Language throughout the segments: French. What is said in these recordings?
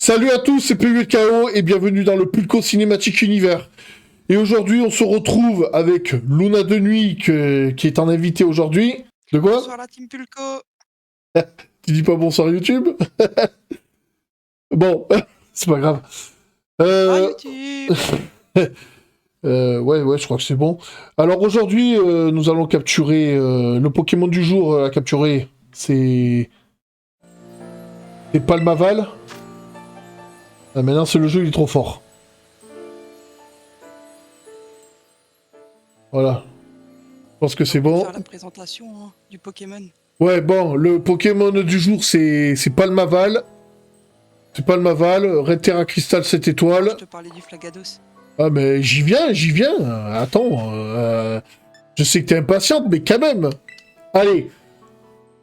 Salut à tous, c'est PUKO et bienvenue dans le Pulco Cinématique Univers. Et aujourd'hui, on se retrouve avec Luna de Nuit qui est en invité aujourd'hui. De quoi? Bonsoir la team Pulco. Tu dis pas bonsoir YouTube? Bon, c'est pas grave. YouTube. Ouais, je crois que c'est bon. Alors aujourd'hui, nous allons capturer le Pokémon du jour à capturer. C'est Palmaval. Ah, maintenant, c'est le jeu, il est trop fort. Voilà. Je pense que c'est On va bon. faire la présentation du Pokémon. Ouais, bon, le Pokémon du jour, c'est Palmaval. C'est Palmaval, Red Terra Crystal 7 étoiles. Je te parlais du Flagados. Ah, mais j'y viens. Attends, je sais que t'es impatiente, mais quand même. Allez,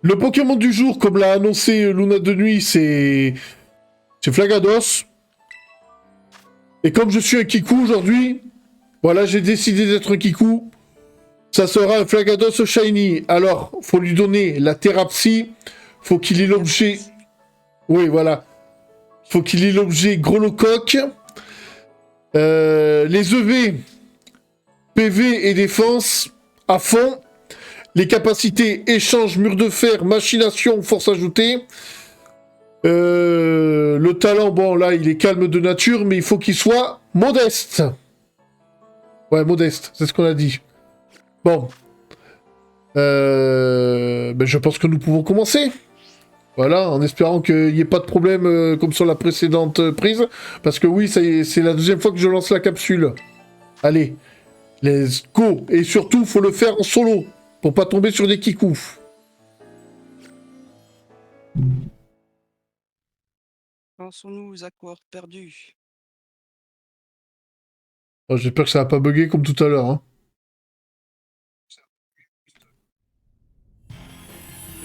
le Pokémon du jour, comme l'a annoncé Luna de Nuit, c'est Flagados. Et comme je suis un Kikou aujourd'hui, voilà, j'ai décidé d'être un Kikou. Ça sera un Flagados Shiny. Alors, faut lui donner la Thérapsie. Faut qu'il ait l'objet... Oui, voilà. Faut qu'il ait l'objet Grolocoque. Les EV, PV et défense à fond. Les capacités échange, mur de fer, machination, force ajoutée. Le talent, bon là, il est calme de nature, mais il faut qu'il soit modeste. Ouais, modeste, c'est ce qu'on a dit. Bon. Je pense que nous pouvons commencer. Voilà, en espérant qu'il n'y ait pas de problème comme sur la précédente prise. Parce que oui, c'est la deuxième fois que je lance la capsule. Allez, let's go. Et surtout, faut le faire en solo. Pour pas tomber sur des kikous. Lançons-nous aux accords perdus. Oh, j'espère que ça va pas bugger comme tout à l'heure. Hein.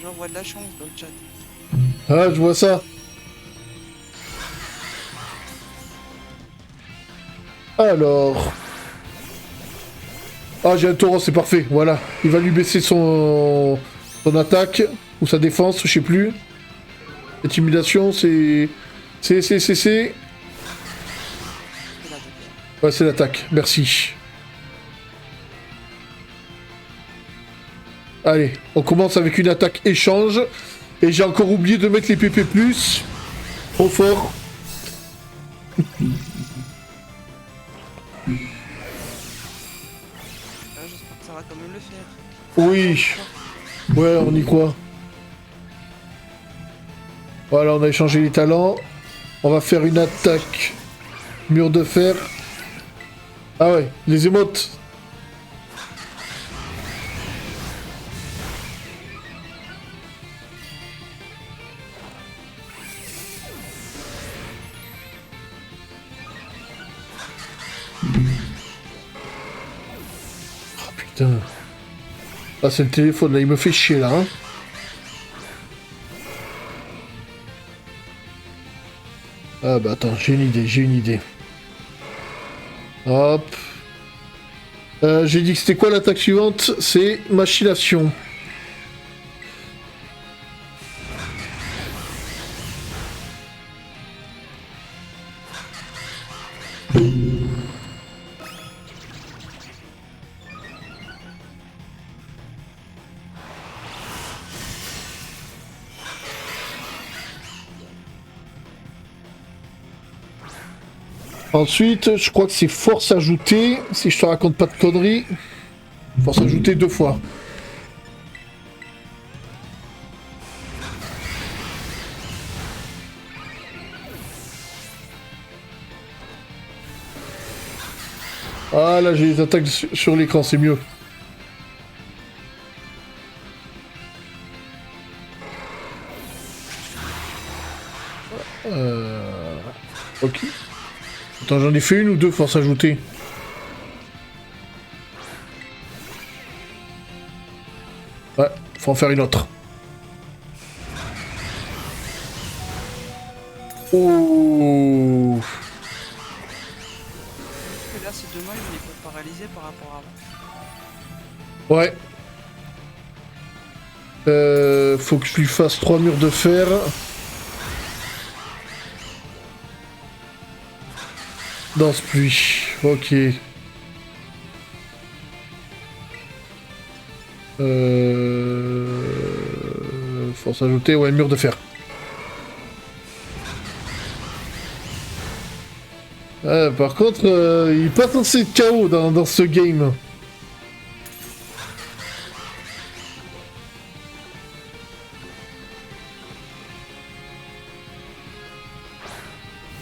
J'envoie de la chance dans le chat. Ah, je vois ça. Alors... Ah, j'ai un taureau, c'est parfait. Voilà. Il va lui baisser son attaque. Ou sa défense, je sais plus. Intimidation, c'est... C'est... Ouais, c'est l'attaque. Merci. Allez, on commence avec une attaque échange. Et j'ai encore oublié de mettre les PP+. Trop fort. J'espère que ça va quand même le faire. Oui. Ouais, on y croit. Voilà, on a échangé les talents. On va faire une attaque. Mur de fer. Ah ouais, les émotes. Oh putain. Ah, c'est le téléphone, là, il me fait chier, là, hein. Ah bah attends, j'ai une idée. Hop. J'ai dit que c'était quoi l'attaque suivante? C'est machination. Ensuite, je crois que c'est force ajoutée, si je te raconte pas de conneries. Force ajoutée 2 fois. Ah là, j'ai les attaques sur l'écran, c'est mieux. Ok. Attends, j'en ai fait une ou deux forces ajoutées? Ouais, faut en faire une autre. Oh. Et là, c'est dommage, il est pas paralysé par rapport à avant. Ouais. Faut que je lui fasse 3 murs de fer. Danse pluie. Ok. Force ajoutée, ouais, mur de fer. Par contre, il est pas censé être KO dans ce game.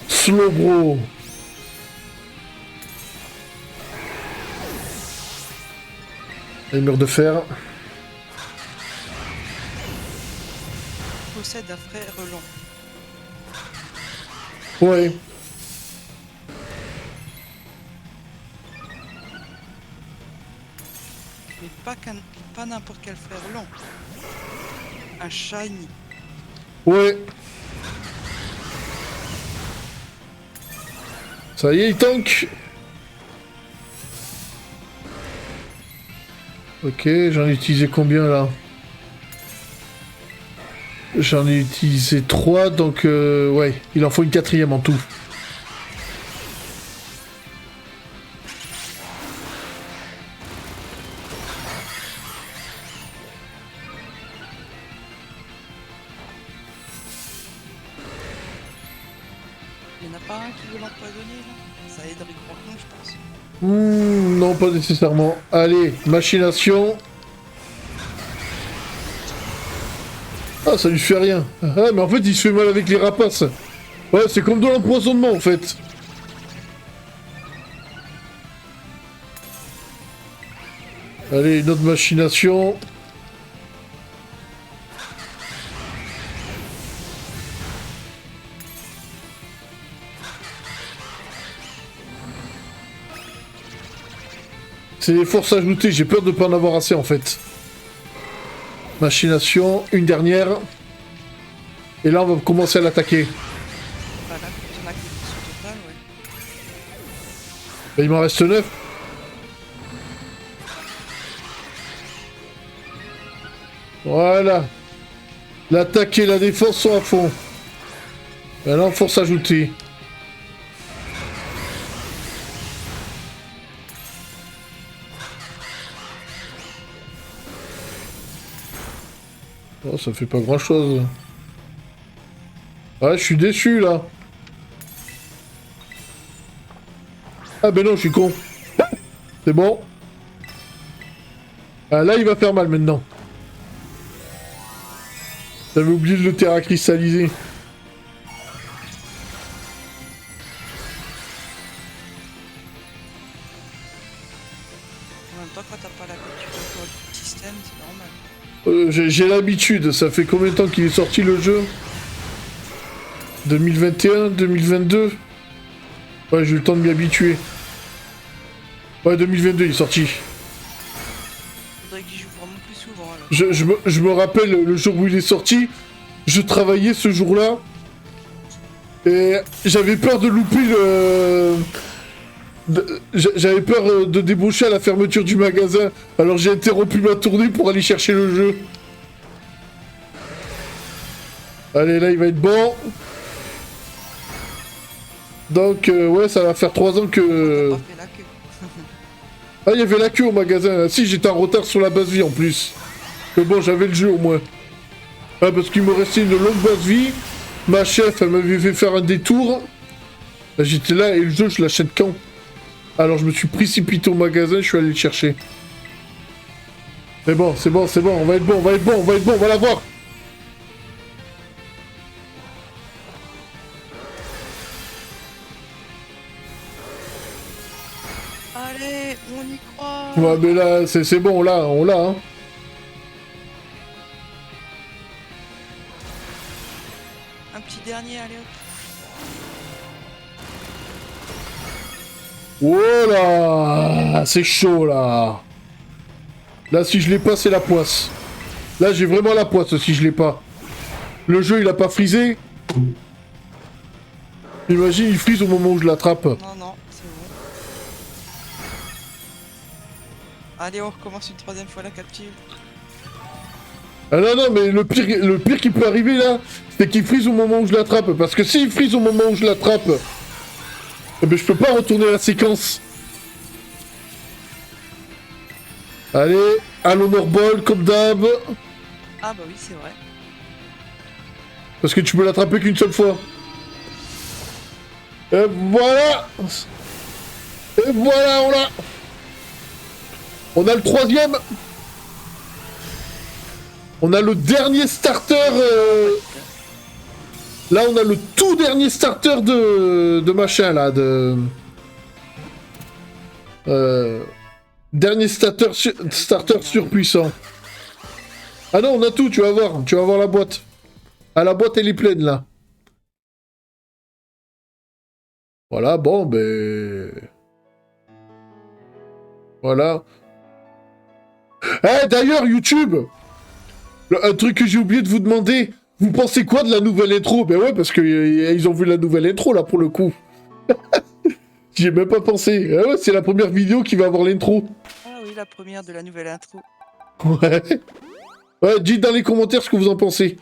Slow bro. Et mur de fer. Possède un frère long. Ouais. Mais pas n'importe quel frère long. Un shiny. Ouais. Ça y est, il tank. Ok, j'en ai utilisé combien là? J'en ai utilisé 3, donc ouais, il en faut une 4e en tout. Il n'y en a pas un qui veut l'empoisonner là? Ça aiderait grandement, je pense. Non, pas nécessairement. Allez, machination. Ah, ça lui fait rien. Ah, mais en fait, il se fait mal avec les rapaces. Ouais, c'est comme de l'empoisonnement, en fait. Allez, une autre machination. C'est les forces ajoutées, j'ai peur de pas en avoir assez, en fait. Machination, une dernière. Et là, on va commencer à l'attaquer. Voilà, il y en a qui sont total, ouais. Et il m'en reste 9. Voilà. L'attaque et la défense sont à fond. Et là, force ajoutée. Oh, ça fait pas grand chose. Ouais, je suis déçu là. Ah ben non, je suis con. C'est bon. Ah, là, il va faire mal maintenant. J'avais oublié de le terra cristalliser. En même temps, quand t'as pas l'habitude encore du système, c'est normal. J'ai l'habitude. Ça fait combien de temps qu'il est sorti le jeu? 2021, 2022. Ouais, j'ai eu le temps de m'y habituer. Ouais, 2022, il est sorti. Faudrait que j'y joue vraiment plus souvent alors. Je me rappelle le jour où il est sorti, je travaillais ce jour-là et j'avais peur de louper j'avais peur de déboucher à la fermeture du magasin, alors j'ai interrompu ma tournée pour aller chercher le jeu. Allez, là il va être bon. Donc ouais, ça va faire 3 ans que... Pas fait la queue. Ah, il y avait la queue au magasin. Si, j'étais en retard sur la base vie en plus. Mais bon, j'avais le jeu au moins. Ah, parce qu'il me restait une longue base vie. Ma chef, elle m'avait fait faire un détour. J'étais là et le jeu, je l'achète quand? Alors, je me suis précipité au magasin, je suis allé le chercher. Mais bon, c'est bon, c'est bon. On va être bon, on va être bon, on va être bon, on va l'avoir. Allez, on y croit. Ouais, mais là, c'est bon, là, on l'a, hein. Un petit dernier, allez hop. Oh là, c'est chaud là. Là, si je l'ai pas, c'est la poisse. Là, j'ai vraiment la poisse si je l'ai pas. Le jeu, il a pas frisé. Imagine, il frise au moment où je l'attrape. Non, non, c'est bon. Allez, on recommence une troisième fois la captive. Ah non, non, mais le pire qui peut arriver là, c'est qu'il frise au moment où je l'attrape. Parce que s'il frise au moment où je l'attrape, Eh ben, je peux pas retourner la séquence. Allez, à l'honneur ball, comme d'hab. Ah bah oui, c'est vrai. Parce que tu peux l'attraper qu'une seule fois. Et voilà. Et voilà, on l'a. On a le troisième. On a le dernier starter. Là, on a le tout dernier starter de machin, là. Dernier starter surpuissant. Ah non, on a tout, tu vas voir. Tu vas voir la boîte. Ah, la boîte, elle est pleine, là. Voilà, bon, ben... Voilà. Eh, d'ailleurs, YouTube, un truc que j'ai oublié de vous demander. Vous pensez quoi de la nouvelle intro? Ben ouais, parce que ils ont vu la nouvelle intro, là, pour le coup. J'y ai même pas pensé. Ah ouais, c'est la première vidéo qui va avoir l'intro. Ah oui, la première de la nouvelle intro. Ouais. Ouais, dites dans les commentaires ce que vous en pensez.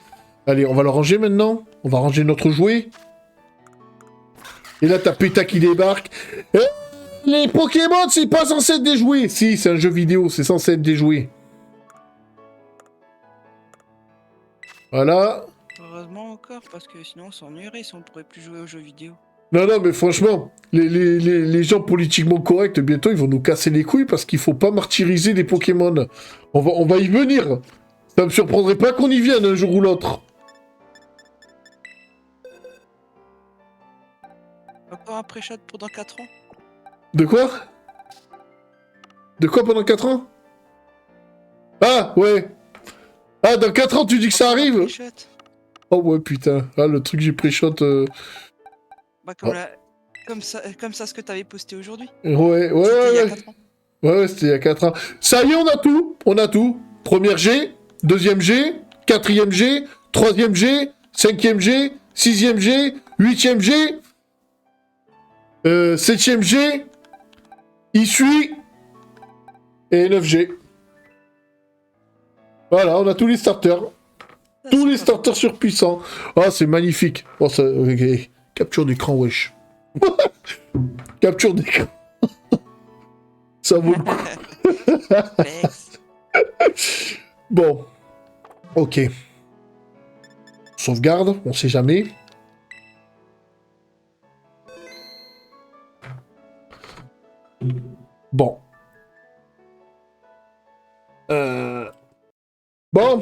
Allez, on va le ranger maintenant. On va ranger notre jouet. Et là, t'as Péta qui débarque. Eh, les Pokémon, c'est pas censé être des jouets. Si, c'est un jeu vidéo, c'est censé être des jouets. Voilà. Heureusement encore, parce que sinon on s'ennuierait si on pourrait plus jouer aux jeux vidéo. Non, non, mais franchement, les gens politiquement corrects, bientôt, ils vont nous casser les couilles parce qu'il faut pas martyriser les Pokémon. On va y venir. Ça me surprendrait pas qu'on y vienne un jour ou l'autre. Encore un pré-shot pour dans 4 ans. De quoi? De quoi pendant 4 ans? Ah, ouais. Ah, dans 4 ans, tu dis que ça arrive? Pré-shot. Oh ouais, putain. Ah, le truc j'ai pré-shot... Bah Oh. comme ça ce que t'avais posté aujourd'hui. Ouais, ouais, C'était il y a ouais. 4 ans. Ouais, c'était il y a 4 ans. Ça y est, on a tout. On a tout. Première G, deuxième G, quatrième G, troisième G, cinquième G, sixième G, huitième G, septième G, issue et 9G. Voilà, on a tous les starters. Ça, Tous c'est les pas starters surpuissants. Ah, c'est magnifique. Oh, ça... ok. Capture d'écran, wesh. Capture d'écran. Ça vaut le coup. Flex. Bon. Ok. Sauvegarde, on sait jamais. Bon. Bon.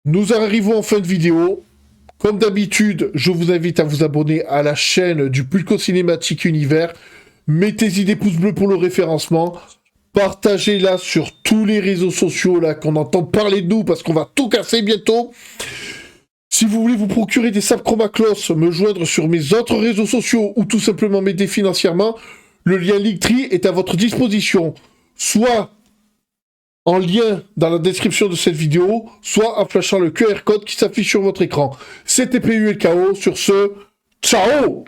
Nous arrivons en fin de vidéo. Comme d'habitude, je vous invite à vous abonner à la chaîne du Pulco Cinématique Univers. Mettez-y des pouces bleus pour le référencement. Partagez-la sur tous les réseaux sociaux là qu'on entend parler de nous parce qu'on va tout casser bientôt. Si vous voulez vous procurer des sapes Chromaclos, me joindre sur mes autres réseaux sociaux ou tout simplement m'aider financièrement, le lien Linktree est à votre disposition. Soit en lien dans la description de cette vidéo, soit en flashant le QR code qui s'affiche sur votre écran. C'était PULKO, sur ce, ciao!